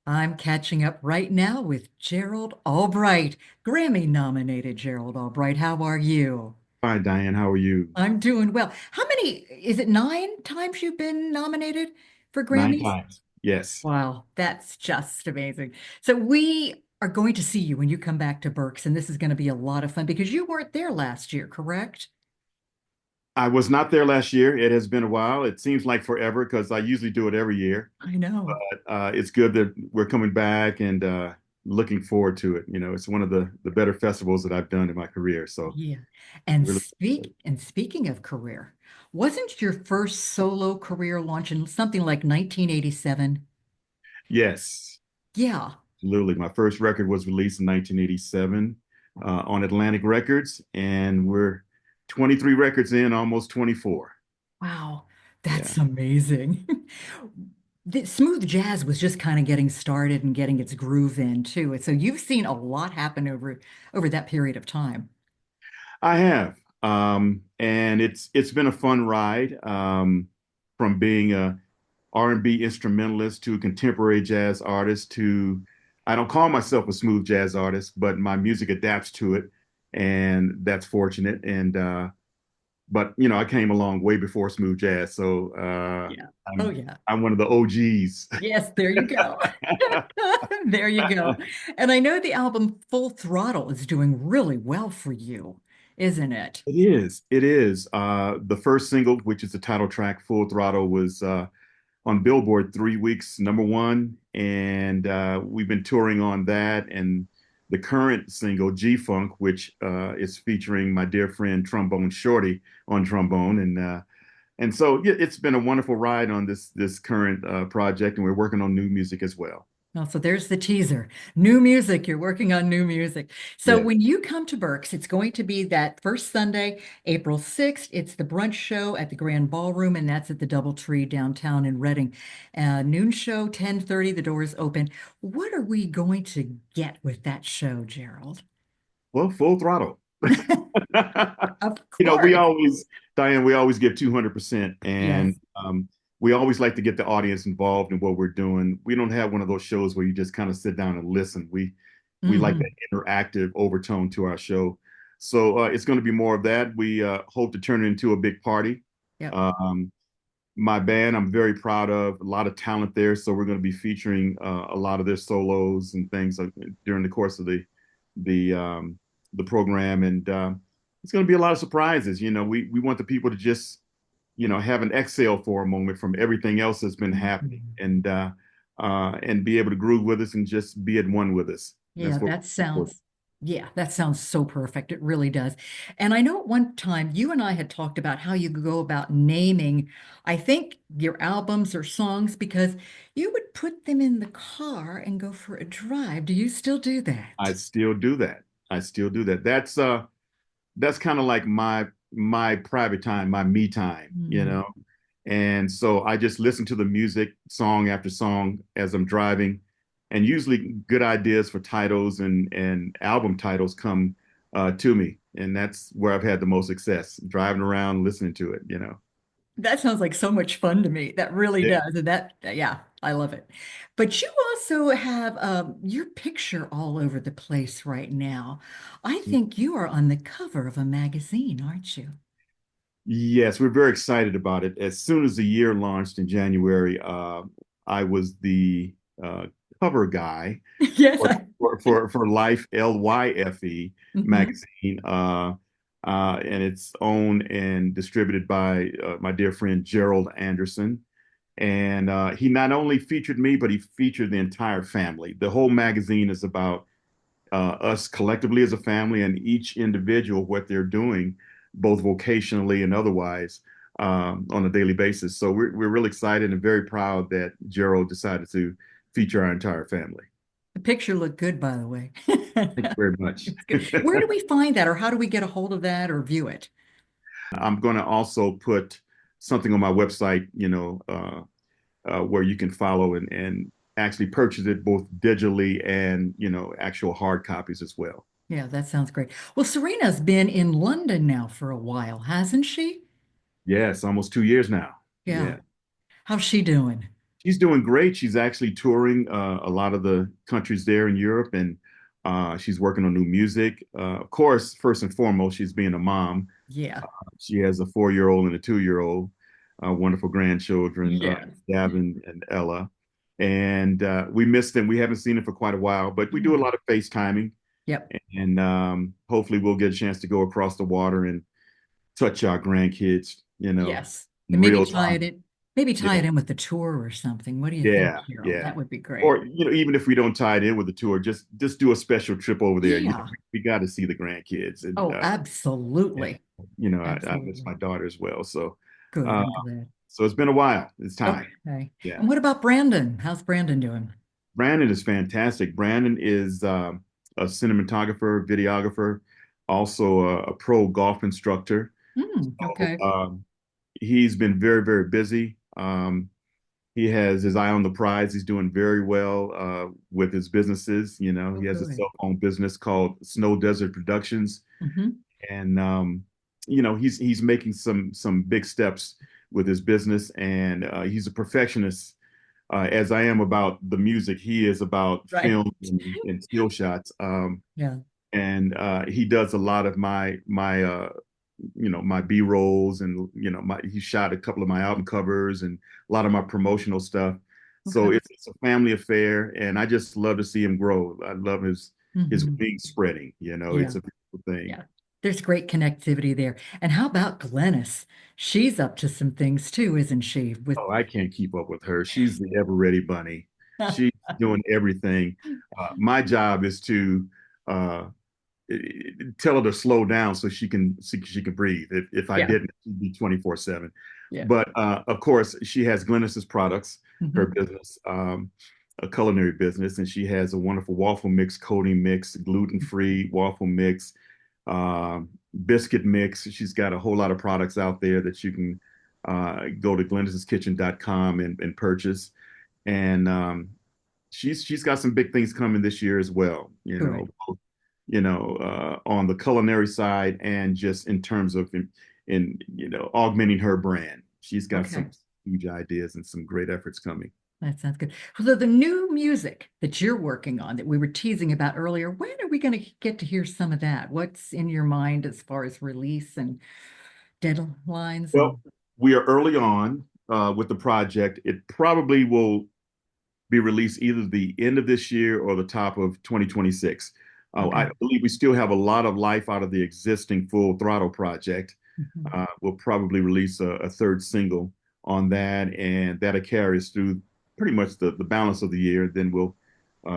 I'm catching up right now with Gerald Albright, Grammy nominated Gerald Albright. How are you? Hi, Diane. How are you? I'm doing well. How many, is it 9 times you've been nominated for Nine Grammys? times. Yes. Wow, that's just amazing. So we are going to see you when you come back to Berks, and this is going to be a lot of fun because you weren't there last year, correct? I was not there last year. It has been a while. It seems like forever because I usually do it every year. I know. But it's good that we're coming back and looking forward to it. It's one of the better festivals that I've done in my career. So Yeah. And really, speaking of career, wasn't your first solo career launch in something like 1987? yes, Yeah. absolutely. My first record was released in 1987 on Atlantic Records, and we're 23 records in, almost 24. Wow. Yeah. That's amazing. The smooth jazz was just kind of getting started and getting its groove in too. So you've seen a lot happen over that period of time. I have. And it's been a fun ride from being a R&B instrumentalist to a contemporary jazz artist to I don't call myself a smooth jazz artist, but my music adapts to it, and that's fortunate. And but I came along way before smooth jazz, so Yeah. Oh I'm yeah. I'm one of the OGs. Yes, there you go. There you go. And I know the album Full Throttle is doing really well for you, isn't it? It is. It is. The first single, which is the title track, Full Throttle, was on Billboard 3 weeks, #1, and we've been touring on that. And the current single, G Funk, which is featuring my dear friend Trombone Shorty on trombone, and so yeah, it's been a wonderful ride on this current project, and we're working on new music as well. Oh, so there's the teaser. New music. You're working on new music. So Yeah. when you come to Berks, it's going to be that first Sunday, April 6th. It's the brunch show at the Grand Ballroom, and that's at the DoubleTree downtown in Reading. Noon show, 10:30, the doors open. What are we going to get with that show, Gerald? Well, full throttle. Of We course. always, Diane, we always give 200%. And Yes. we always like to get the audience involved in what we're doing. We don't have one of those shows where you just kind of sit down and listen. We like that Hmm. interactive overtone to our show. So it's going to be more of that. We hope to turn it into a big party. Yep. Um, my band, I'm very proud of a lot of talent there. So we're going to be featuring a lot of their solos and things during the course of the um, the program, and it's going to be a lot of surprises. We want the people to just have an exhale for a moment from everything else that's been happening, Mhm. and be able to groove with us and just be at one with us. Yeah, That's what that we're looking for. sounds, yeah, that sounds so perfect. It really does. And I know at one time you and I had talked about how you go about naming, I think, your albums or songs because you would put them in the car and go for a drive. Do you still do I that? still do that. I still do that. That's kind of like my private time, my me time. Hmm. And so I just listen to the music, song after song, as I'm driving, and usually good ideas for titles and album titles come to me, and that's where I've had the most success, driving around listening to it. That sounds like so much fun to me. That really Yeah. does. And that, yeah, I love it. But you also have your picture all over the place right now. I think you are on the cover of a magazine, aren't you? Yes, we're very excited about it. As soon as the year launched in January, I was the uh, cover guy Yes, for for Life, Lyfe Mhm. magazine, and it's owned and distributed by my dear friend Gerald Anderson. And he not only featured me, but he featured the entire family. The whole magazine is about us collectively as a family and each individual, what they're doing, both vocationally and otherwise, on a daily basis. So we're really excited and very proud that Gerald decided to feature our entire family. The picture looked good, by the way. Thank you very much. It's good. Where do we find that, or how do we get a hold of that or view it? I'm going to also put something on my website, where you can follow and actually purchase it both digitally and, actual hard copies as well. Yeah, that sounds great. Well, Serena's been in London now for a while, hasn't she? Yes, almost 2 years now. Yeah. Yeah. How's she doing? She's doing great. She's actually touring a lot of the countries there in Europe, and she's working on new music. Of course, first and foremost, she's being a mom. Yeah. She has a 4-year-old and a 2-year-old, wonderful grandchildren, Yes. Gavin and Ella. And we missed them. We haven't seen them for quite a while, but we do a Mm. lot of FaceTiming, Yep. and hopefully we'll get a chance to go across the water and touch our grandkids, Yes. in And maybe real tie time. it in, maybe tie Yeah, it in with the tour or something. What do you think, yeah, Gerald? yeah. That would be great. Or even if we don't tie it in with the tour, just do a special trip over there. Yeah. We got to see the grandkids, and Oh, yeah, absolutely. I miss Absolutely. my daughter as well. So, Good. uh, I'm glad. so it's been a while. It's time. Okay. Yeah. And what about Brandon? How's Brandon doing? Brandon is fantastic. Brandon is a cinematographer, videographer, also a pro golf instructor. So, Okay. he's been very, very busy. He has his eye on the prize. He's doing very well with his businesses. Oh, He has a good. cell phone business called Snow Desert Productions, Hmm. and he's making some big steps with his business. And he's a perfectionist, as I am about the music. He is about Right. film and still shots. Yeah. And he does a lot of my B rolls, and he shot a couple of my album covers and a lot of my promotional stuff. So Okay. it's a family affair, and I just love to see him grow. I love his Hmm. wings spreading. Yeah. It's a beautiful thing. Yeah. There's great connectivity there. And how about Glennis? She's up to some things too, isn't she? With Oh, I can't keep up with her. She's the ever ready bunny. She's doing everything. My job is to uh, tell her to slow down so she can breathe. If I yeah. didn't, she'd be 24/7. Yeah. But of course, she has Glennis's products, her Hmm. business, a culinary business, and she has a wonderful waffle mix, coating mix, gluten-free waffle mix, um, biscuit mix. She's got a whole lot of products out there that you can go to glenniskitchen.com and purchase. And she's got some big things coming this year as well. Good. On the culinary side and just in terms of augmenting her brand. She's got some Okay. huge ideas and some great efforts coming. That sounds good. So the new music that you're working on that we were teasing about earlier, when are we going to get to hear some of that? What's in your mind as far as release and deadlines Well, and we are early on with the project. It probably will be released either the end of this year or the top of 2026. I okay. believe we still have a lot of life out of the existing Full Throttle project. Mhm. We'll probably release a third single on that, and that'll carry us through pretty much the balance of the year. Then we'll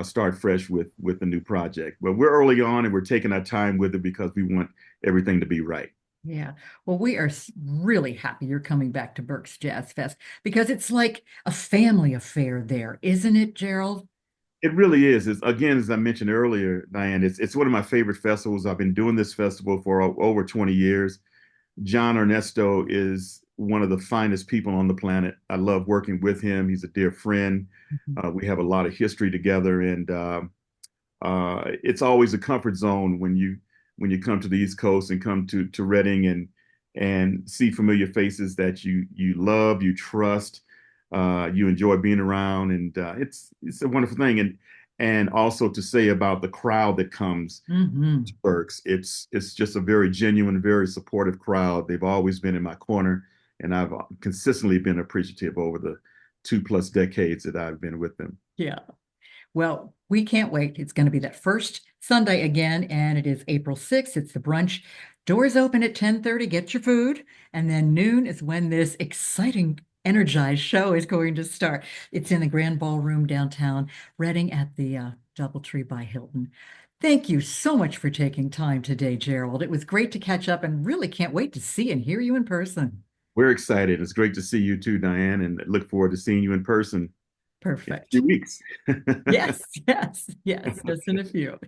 start fresh with the new project. But we're early on, and we're taking our time with it because we want everything to be right. Yeah. Well, we are really happy you're coming back to Berks Jazz Fest because it's like a family affair there, isn't it, Gerald? It really is. It's, again, as I mentioned earlier, Diane, it's one of my favorite festivals. I've been doing this festival for over 20 years. John Ernesto is one of the finest people on the planet. I love working with him. He's a dear friend. Mhm. We have a lot of history together, and it's always a comfort zone when you come to the East Coast and come to Reading and see familiar faces that you love, you trust, you enjoy being around, and it's a wonderful thing. And also to say about the crowd that comes to Mhm. Berks, it's just a very genuine, very supportive crowd. They've always been in my corner, and I've consistently been appreciative over the 2+ decades that I've been with them. Yeah. Well, we can't wait. It's going to be that first Sunday again, and it is April 6th. It's the brunch. Doors open at 10:30. Get your food. And then noon is when this exciting, energized show is going to start. It's in the Grand Ballroom downtown, Reading at the DoubleTree by Hilton. Thank you so much for taking time today, Gerald. It was great to catch up and really can't wait to see and hear you in person. We're excited. It's great to see you too, Diane, and look forward to seeing you in person in a few Perfect. weeks. Yes, yes, yes, just in a few.